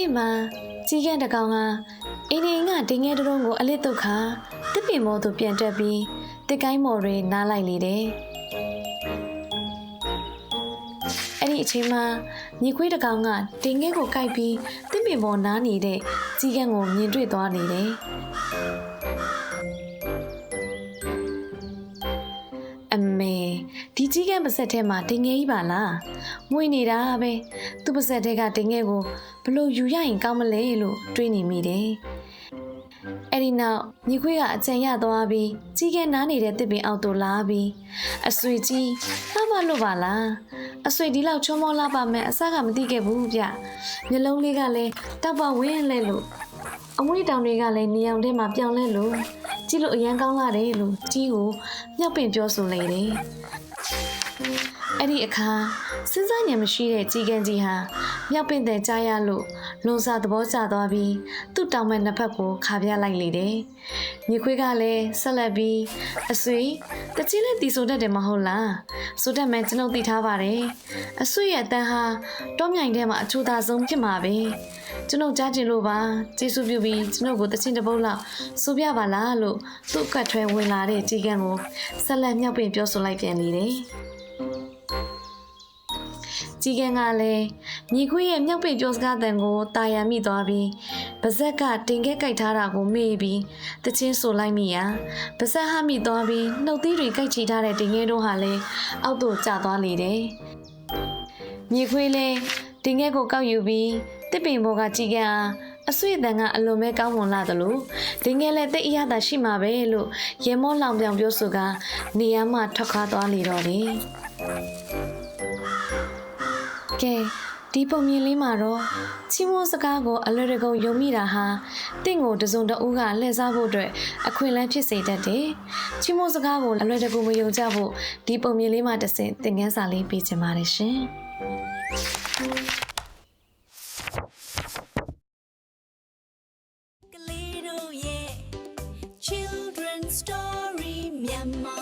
နေ့မှာကြီးကန်းတကောင်ကအင်းဒီငါတင်းငယ်တုံးကိုအလစ်တုတ်ခါတစ်ပင်မောသူပြန်တက်ပြီးတစ်ကိုင်းမော်တွေနားလိုက်လေတယ်အဲ့ဒီအချိန်မှာမြေခွေးတကောင်ကတင်းငယ်ကိုကိုက်ပြီးတစ်ပင်မော်နားနေတဲ့ကြီးကန်းကိုမြင်တွေ့သွားနေတယ်အမေဒီကြီးကန်းပါဆက်ထဲမှာတင်းငယ်ကြီးပါလားမွေနေတာပဲသူ့ပါဆက်ထဲကတင်းငယ်ကိုဘလို့ယူရရင်ကောင်းမလဲလို့တွေးနေမိတယ်အဲ့ဒီနောက်ညီခွေးကအကြံရသွားပြီးကြီးကန်းနားနေတဲ့တစ်ပင်အောက်သို့လာပြီးအဆွေကြီးလှပလို့ပါလားအဆွေဒီလောက်ချုံမောလှပမယ်အစကမသိခဲ့ဘူးဗျမျက်လုံးလေးကလည်းတောက်ပဝင်းလဲလို့အမွှေးတောင်တွေကလည်းနေအောင်ထဲမှာပြောင်းလဲလို့ကြည့်လို့အရန်ကောင်းလာတယ်လို့ကြီးကိုမြောက်ပင်ပြောဆိုလေတယ်အဲ့ဒီအခါစဉ်းစားဉာဏ်မရှိတဲ့ကြီးကန်းကြီးဟာမြောက်ပင်တဲ့ကြားရလို့လွန်စာသဘောကျသွားပြီးသူ့တောင်မဲ့နှစ်ဖက်ကိုခါပြလိုက်လေတယ်။ညီခွေးကလည်းဆက်လက်ပြီးအဆွေတကြီးလေးတီဆိုတတ်တယ်မဟုတ်လား။ဆိုတတ်မယ်ကျွန်ုပ်သိထားပါတယ်။အဆွေရဲ့အတန်းဟာတောမြိုင်ထဲမှာအချိုးသားဆုံးဖြစ်မှာပဲ။ကျွန်ုပ်ကြားကျင်လို့ပါကျေးဇူးပြုပြီးကျွန်ုပ်ကိုတချင်းတစ်ပုတ်လောက်ဆိုပြပါလားလို့သူ့ကတ်ထွဲဝင်လာတဲ့ကြီးကန်းကိုဆက်လက်မြောက်ပင်ပြောဆိုလိုက်ပြန်လေတယ်။ကြီးကန်းကလည်းမြေခွေးရဲ့မြောက်ပင်ပြောစကားတန်ကိုတာယာမိသွားပြီးပါဇက်ကတင်ခဲကြိုက်ထားတာကိုမေ့ပြီးတချင်းဆိုလိုက်မိရာပါဇက်ဟမိသွားပြီးနှုတ်သီးတွေကြိုက်ချီထားတဲ့တင်ခဲတို့ဟာလည်းအောက်သို့ကျသွားလေတယ်မြေခွေးလည်းတင်ခဲကိုကောက်ယူပြီးတစ်ပင်ဘောကကြီးကန်းအားအဆွေအတန်ကအလွန်ပဲကောင်းမွန်လာတယ်လို့တင်ခဲလည်းတိတ်အရသာရှိမှာပဲလို့ရေမောလောင်ပြောင်ပြောဆိုကနေရာမှထွက်ခွာသွားလေတော့တယ်ကဲဒီပုံမြင်လေးမှာတော့ချီးမွမ်းစကားကိုအလွယ်တကူယုံမိတာဟာတင့်ကိုတစုံတဦးကလှည့်စားဖို့အတွက်အခွင့်အလမ်းဖြစ်စေတတ်တယ်။ချီးမွမ်းစကားကိုအလွယ်တကူမယုံကြဖို့ဒီပုံမြင်လေးမှာတစ်စင်သင်ခန်းစာလေးပေးချင်ပါတယ်ရှင်။ Children's story Myanmar